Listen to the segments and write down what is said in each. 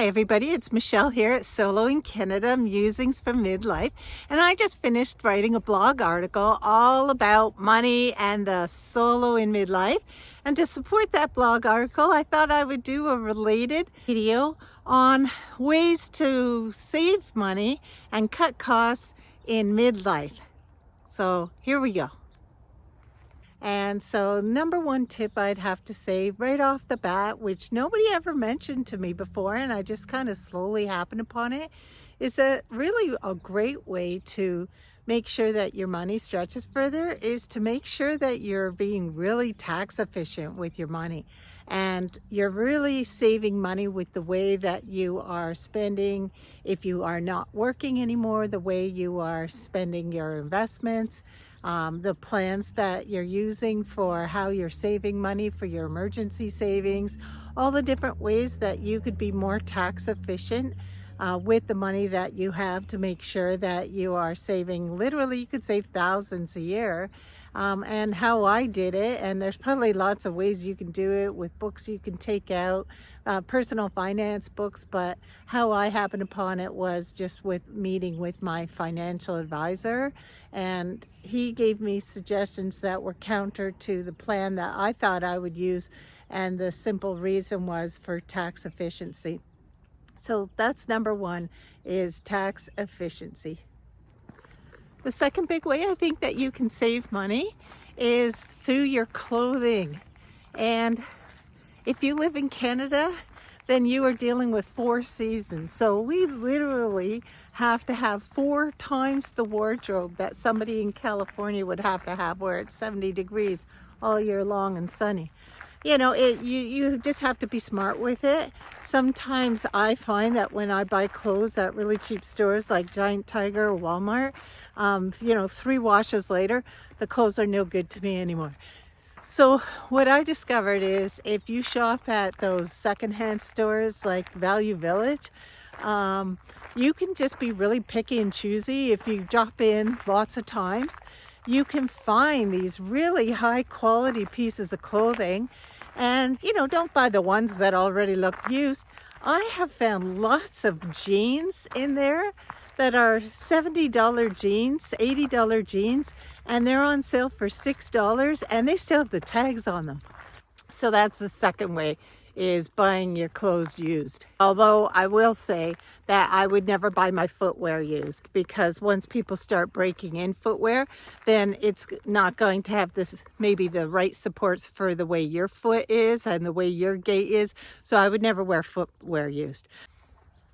Hi everybody, it's Michelle here at Solo in Canada, Musings from Midlife, and I just finished writing a blog article all about money and the solo in midlife. And to support that blog article, I thought I would do a related video on ways to save money and cut costs in midlife. So here we go. And so number one tip I'd have to say right off the bat, which nobody ever mentioned to me before, and I just kind of slowly happened upon it, is that really a great way to make sure that your money stretches further is to make sure that you're being really tax efficient with your money. And you're really saving money with the way that you are spending. If you are not working anymore, the way you are spending your investments, the plans that you're using for how you're saving money for your emergency savings, all the different ways that you could be more tax efficient with the money that you have to make sure that you are saving. Literally, you could save thousands a year. And how I did it, and there's probably lots of ways you can do it with books you can take out, personal finance books, but how I happened upon it was just with meeting with my financial advisor, and he gave me suggestions that were counter to the plan that I thought I would use, and the simple reason was for tax efficiency. So that's number one, is tax efficiency. The second big way I think that you can save money is through your clothing. And if you live in Canada, then you are dealing with 4 seasons. So we literally have to have 4 times the wardrobe that somebody in California would have to have, where it's 70 degrees all year long and sunny. You know, you just have to be smart with it. Sometimes I find that when I buy clothes at really cheap stores like Giant Tiger or Walmart, 3 washes later, the clothes are no good to me anymore. So what I discovered is if you shop at those secondhand stores like Value Village, you can just be really picky and choosy. If you drop in lots of times, you can find these really high quality pieces of clothing. And, don't buy the ones that already look used. I have found lots of jeans in there that are $70 jeans, $80 jeans, and they're on sale for $6, and they still have the tags on them. So that's the second way, is buying your clothes used. Although I will say that I would never buy my footwear used, because once people start breaking in footwear, then it's not going to have maybe the right supports for the way your foot is and the way your gait is. So I would never wear footwear used.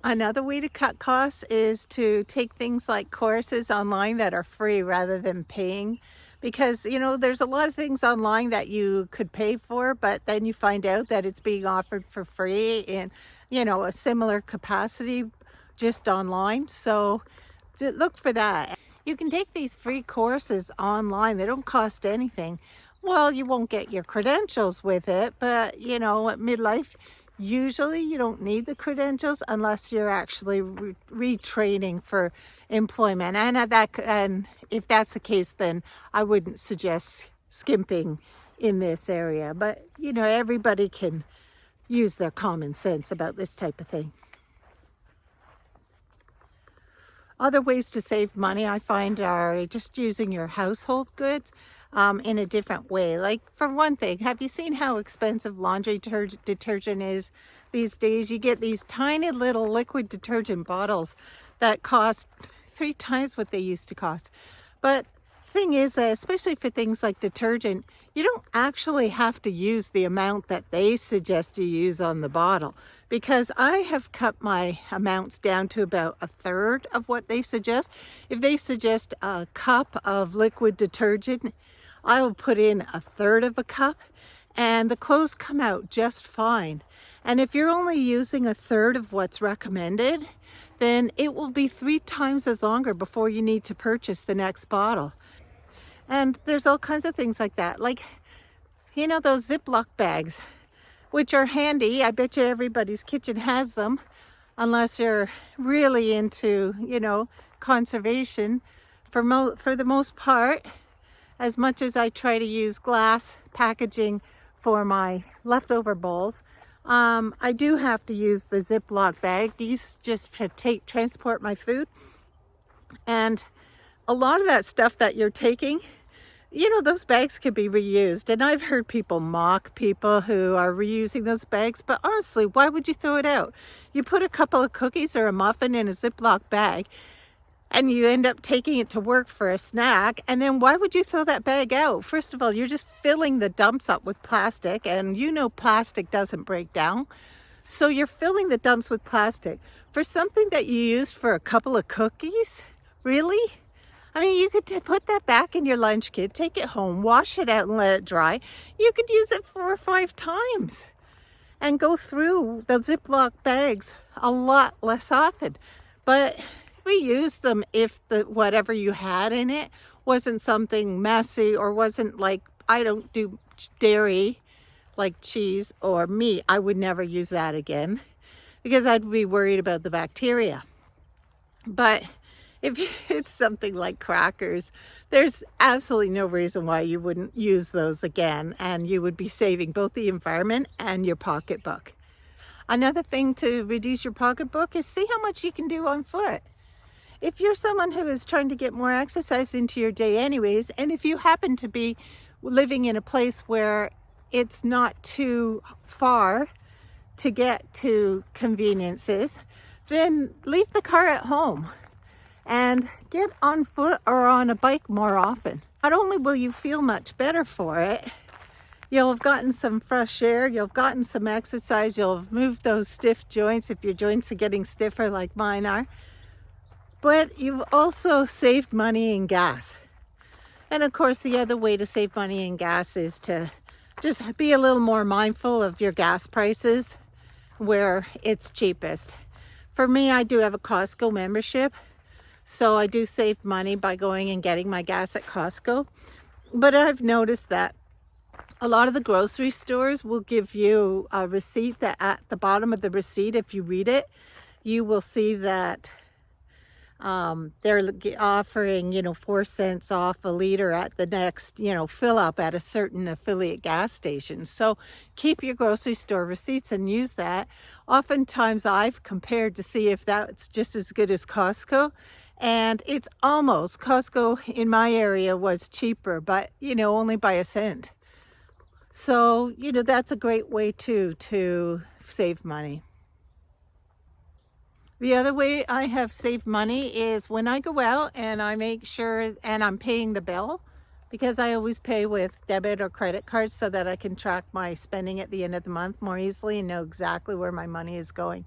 Another way to cut costs is to take things like courses online that are free rather than paying. Because, there's a lot of things online that you could pay for, but then you find out that it's being offered for free in, a similar capacity just online. So look for that. You can take these free courses online. They don't cost anything. Well, you won't get your credentials with it, but, at midlife, usually you don't need the credentials unless you're actually retraining for employment. And if that's the case, then I wouldn't suggest skimping in this area. But, everybody can use their common sense about this type of thing. Other ways to save money I find are just using your household goods in a different way. Like, for one thing, have you seen how expensive laundry detergent is these days? You get these tiny little liquid detergent bottles that cost 3 times what they used to cost. But thing is that especially for things like detergent, you don't actually have to use the amount that they suggest you use on the bottle, because I have cut my amounts down to about 1/3 of what they suggest. If they suggest a cup of liquid detergent, I will put in 1/3 of a cup, and the clothes come out just fine. And if you're only using 1/3 of what's recommended, then it will be 3 times as longer before you need to purchase the next bottle. And there's all kinds of things like that. Like, those Ziploc bags, which are handy. I bet you everybody's kitchen has them, unless you're really into, conservation. For the most part, as much as I try to use glass packaging for my leftover bowls, I do have to use the Ziploc bag. These just transport my food. And a lot of that stuff that you're taking, those bags could be reused. And I've heard people mock people who are reusing those bags, but honestly, why would you throw it out? You put a couple of cookies or a muffin in a Ziploc bag and you end up taking it to work for a snack, and then why would you throw that bag out? First of all, you're just filling the dumps up with plastic, and plastic doesn't break down. So you're filling the dumps with plastic for something that you used for a couple of cookies? Really? I mean, you could put that back in your lunch kit, take it home, wash it out and let it dry. You could use it 4 or 5 times and go through the Ziploc bags a lot less often. But reuse them if whatever you had in it wasn't something messy or wasn't like, I don't do dairy like cheese or meat. I would never use that again because I'd be worried about the bacteria. But if it's something like crackers, there's absolutely no reason why you wouldn't use those again, and you would be saving both the environment and your pocketbook. Another thing to reduce your pocketbook is see how much you can do on foot. If you're someone who is trying to get more exercise into your day anyways, and if you happen to be living in a place where it's not too far to get to conveniences, then leave the car at home and get on foot or on a bike more often. Not only will you feel much better for it, you'll have gotten some fresh air, you'll have gotten some exercise, you'll have moved those stiff joints if your joints are getting stiffer like mine are. But you've also saved money in gas. And of course, the other way to save money in gas is to just be a little more mindful of your gas prices where it's cheapest. For me, I do have a Costco membership, so I do save money by going and getting my gas at Costco. But I've noticed that a lot of the grocery stores will give you a receipt that at the bottom of the receipt, if you read it, you will see that they're offering, 4 cents off a liter at the next, fill up at a certain affiliate gas station. So keep your grocery store receipts and use that. Oftentimes I've compared to see if that's just as good as Costco. And it's almost, Costco in my area was cheaper, but, only by a cent. So, that's a great way to save money. The other way I have saved money is when I go out and I make sure and I'm paying the bill, because I always pay with debit or credit cards so that I can track my spending at the end of the month more easily and know exactly where my money is going.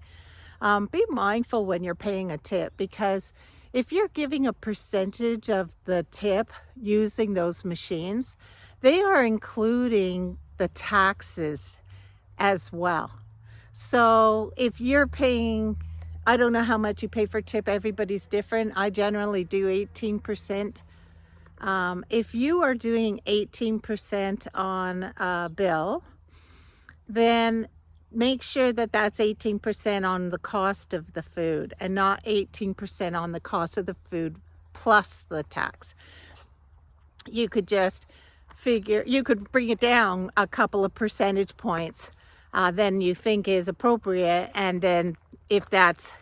Be mindful when you're paying a tip, because if you're giving a percentage of the tip using those machines, they are including the taxes as well. So if you're paying, I don't know how much you pay for tip. Everybody's different. I generally do 18%. If you are doing 18% on a bill, then make sure that that's 18% on the cost of the food and not 18% on the cost of the food plus the tax. You could just you could bring it down a couple of percentage points than you think is appropriate, and then if that's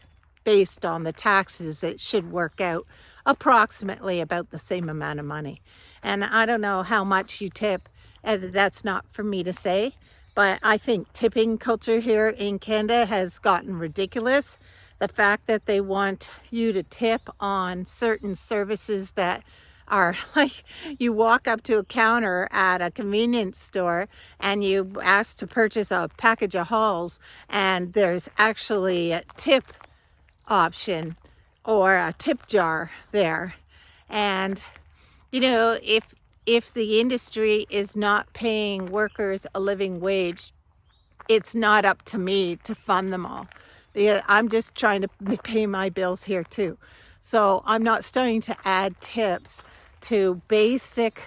based on the taxes, it should work out approximately about the same amount of money. And I don't know how much you tip, and that's not for me to say, but I think tipping culture here in Canada has gotten ridiculous. The fact that they want you to tip on certain services that are like, you walk up to a counter at a convenience store and you ask to purchase a package of Halls, and there's actually a tip option or a tip jar there. And if the industry is not paying workers a living wage, it's not up to me to fund them all. Because I'm just trying to pay my bills here too. So I'm not starting to add tips to basic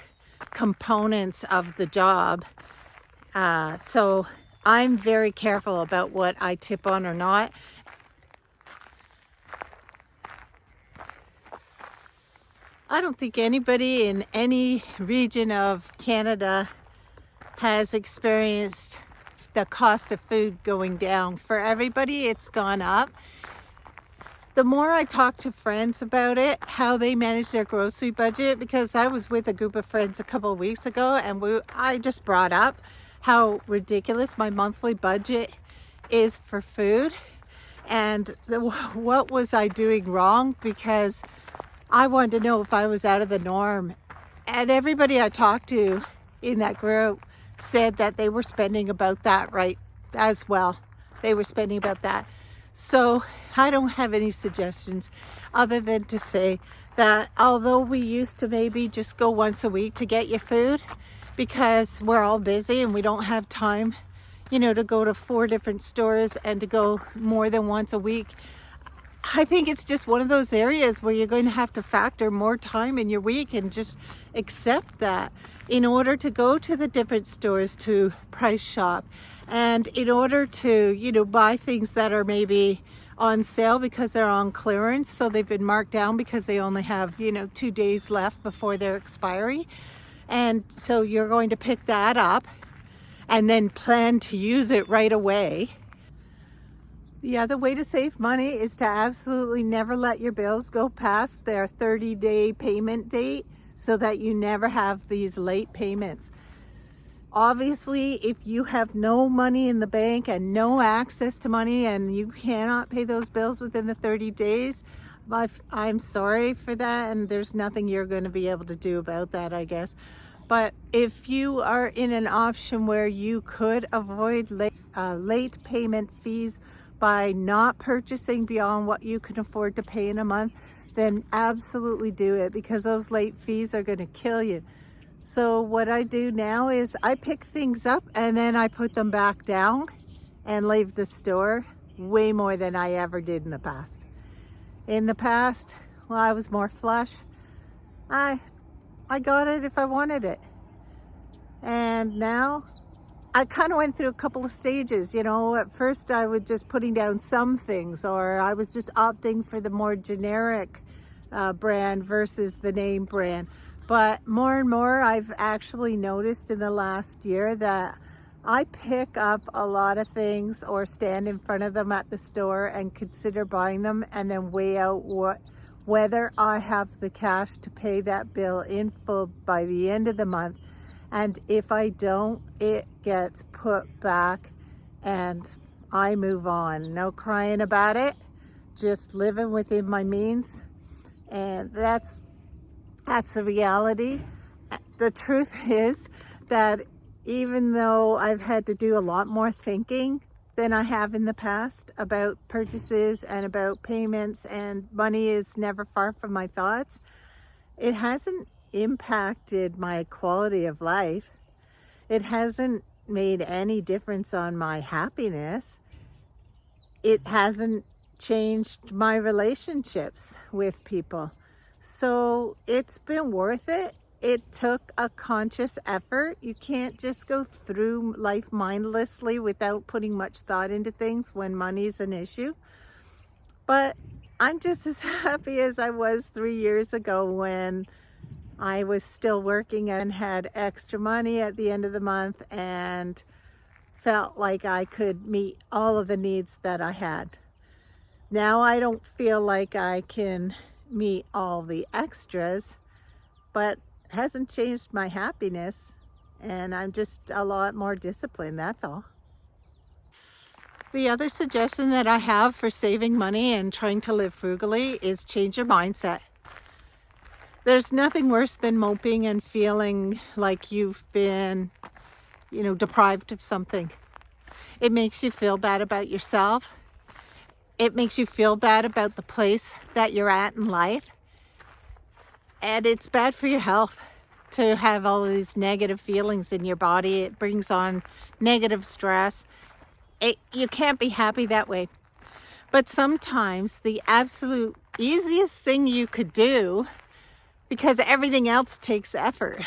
components of the job. So I'm very careful about what I tip on or not. I don't think anybody in any region of Canada has experienced the cost of food going down. For everybody, it's gone up. The more I talk to friends about it, how they manage their grocery budget, because I was with a group of friends a couple of weeks ago and I just brought up how ridiculous my monthly budget is for food and what was I doing wrong, because I wanted to know if I was out of the norm. And everybody I talked to in that group said that they were spending about that right as well. They were spending about that. So I don't have any suggestions other than to say that although we used to maybe just go once a week to get your food because we're all busy and we don't have time, to go to 4 different stores and to go more than once a week, I think it's just one of those areas where you're going to have to factor more time in your week and just accept that in order to go to the different stores to price shop and in order to, buy things that are maybe on sale because they're on clearance. So they've been marked down because they only have, 2 days left before their expiry. And so you're going to pick that up and then plan to use it right away. The other way to save money is to absolutely never let your bills go past their 30-day payment date so that you never have these late payments. Obviously, if you have no money in the bank and no access to money and you cannot pay those bills within the 30 days, I'm sorry for that, and there's nothing you're going to be able to do about that, I guess. But if you are in an option where you could avoid late payment fees by not purchasing beyond what you can afford to pay in a month, then absolutely do it, because those late fees are going to kill you. So what I do now is I pick things up and then I put them back down and leave the store way more than I ever did in the past. In the past, well, I was more flush. I got it if I wanted it. And now I kind of went through a couple of stages. At first I was just putting down some things, or I was just opting for the more generic brand versus the name brand. But more and more, I've actually noticed in the last year that I pick up a lot of things or stand in front of them at the store and consider buying them and then weigh out whether I have the cash to pay that bill in full by the end of the month. And if I don't, it gets put back and I move on. No crying about it, just living within my means. And that's the reality. The truth is that even though I've had to do a lot more thinking than I have in the past about purchases and about payments, and money is never far from my thoughts, it hasn't impacted my quality of life. It hasn't made any difference on my happiness. It hasn't changed my relationships with people. So it's been worth it. It took a conscious effort. You can't just go through life mindlessly without putting much thought into things when money's an issue. But I'm just as happy as I was 3 years ago when I was still working and had extra money at the end of the month and felt like I could meet all of the needs that I had. Now I don't feel like I can meet all the extras, but it hasn't changed my happiness, and I'm just a lot more disciplined, that's all. The other suggestion that I have for saving money and trying to live frugally is change your mindset. There's nothing worse than moping and feeling like you've been, deprived of something. It makes you feel bad about yourself. It makes you feel bad about the place that you're at in life. And it's bad for your health to have all of these negative feelings in your body. It brings on negative stress. You can't be happy that way. But sometimes the absolute easiest thing you could do, because everything else takes effort,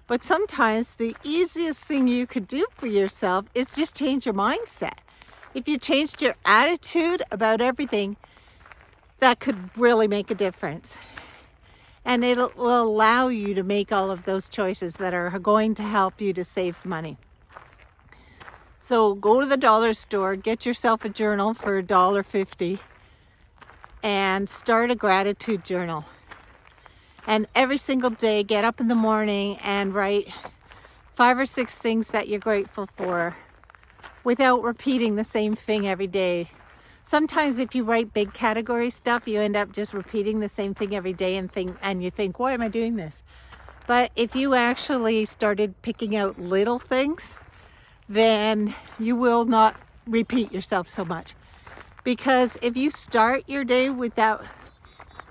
but sometimes the easiest thing you could do for yourself is just change your mindset. If you changed your attitude about everything, that could really make a difference. And it will allow you to make all of those choices that are going to help you to save money. So go to the dollar store, get yourself a journal for $1.50 and start a gratitude journal. And every single day, get up in the morning and write 5 or 6 things that you're grateful for without repeating the same thing every day. Sometimes if you write big category stuff, you end up just repeating the same thing every day and you think, why am I doing this? But if you actually started picking out little things, then you will not repeat yourself so much. Because if you start your day without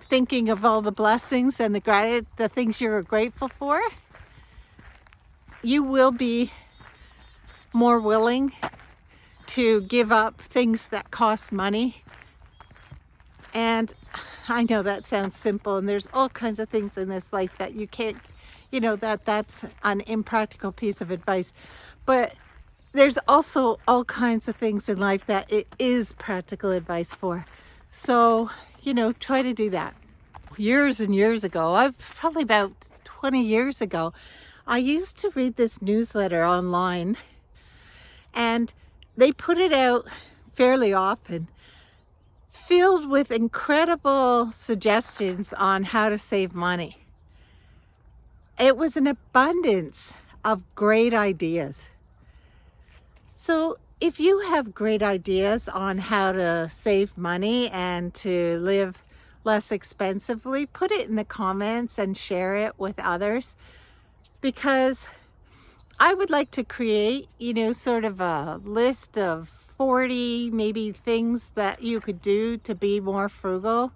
thinking of all the blessings and the things you're grateful for, you will be more willing to give up things that cost money. And I know that sounds simple, and there's all kinds of things in this life that you can't, that's an impractical piece of advice. But there's also all kinds of things in life that it is practical advice for. So, try to do that. Years and years ago, probably about 20 years ago, I used to read this newsletter online, and they put it out fairly often, filled with incredible suggestions on how to save money. It was an abundance of great ideas. So if you have great ideas on how to save money and to live less expensively, put it in the comments and share it with others, because I would like to create, sort of a list of 40 maybe things that you could do to be more frugal.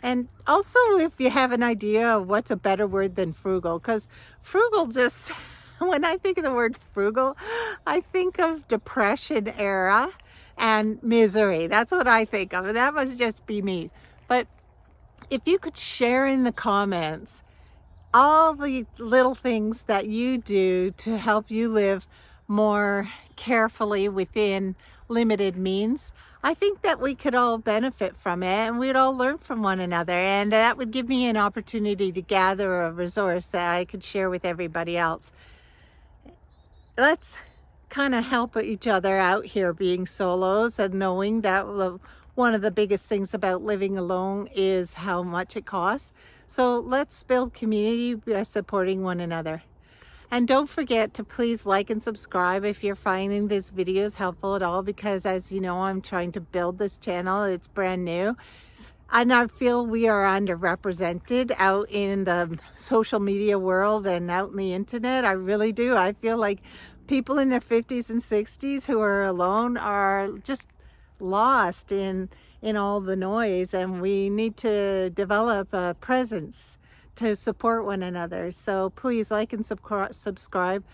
And also if you have an idea of what's a better word than frugal, because frugal just, when I think of the word frugal, I think of depression era and misery. That's what I think of. And that must just be me. But if you could share in the comments all the little things that you do to help you live more carefully within limited means, I think that we could all benefit from it and we'd all learn from one another. And that would give me an opportunity to gather a resource that I could share with everybody else. Let's kind of help each other out here being solos, and knowing that one of the biggest things about living alone is how much it costs. So let's build community by supporting one another. And don't forget to please like and subscribe if you're finding these videos helpful at all, because as you know, I'm trying to build this channel. It's brand new. And I feel we are underrepresented out in the social media world and out in the internet. I really do. I feel like people in their 50s and 60s who are alone are just lost in all the noise, and we need to develop a presence to support one another. So please like and subscribe.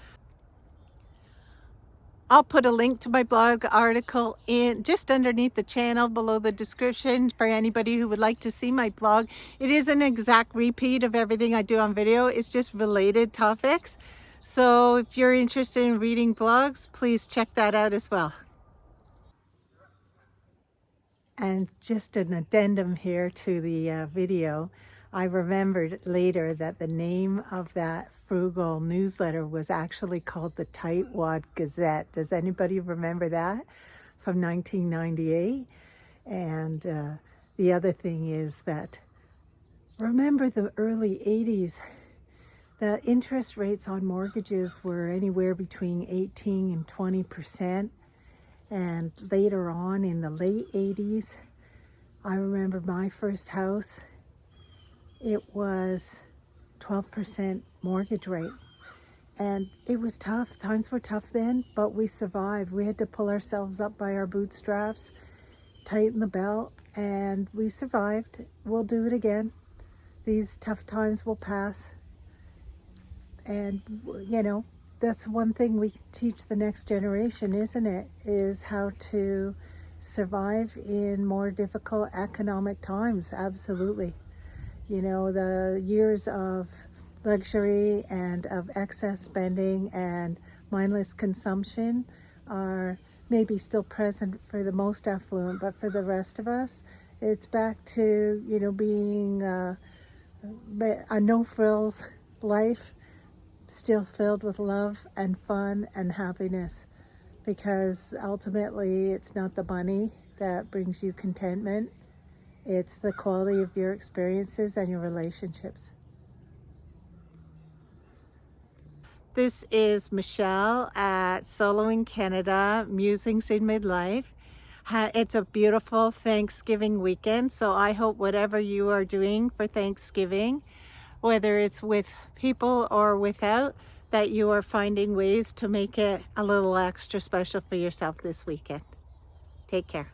I'll put a link to my blog article in just underneath the channel below the description for anybody who would like to see my blog. It is an exact repeat of everything I do on video. It's just related topics. So if you're interested in reading blogs, please check that out as well. And just an addendum here to the video. I remembered later that the name of that frugal newsletter was actually called the Tightwad Gazette. Does anybody remember that? From 1998. And the other thing is that, remember the early 80s, the interest rates on mortgages were anywhere between 18 and 20%. And later on in the late 80s, I remember my first house, it was 12% mortgage rate. And it was tough. Times were tough then, but we survived. We had to pull ourselves up by our bootstraps, tighten the belt, and we survived. We'll do it again. These tough times will pass. And, that's one thing we can teach the next generation, isn't it? Is how to survive in more difficult economic times. Absolutely. The years of luxury and of excess spending and mindless consumption are maybe still present for the most affluent, but for the rest of us, it's back to, being a no-frills life, still filled with love and fun and happiness. because ultimately it's not the money that brings you contentment. It's the quality of your experiences and your relationships. This is Michelle at Soloing Canada, Musings in Midlife. It's a beautiful Thanksgiving weekend, so I hope whatever you are doing for Thanksgiving, whether it's with people or without, that you are finding ways to make it a little extra special for yourself this weekend. Take care.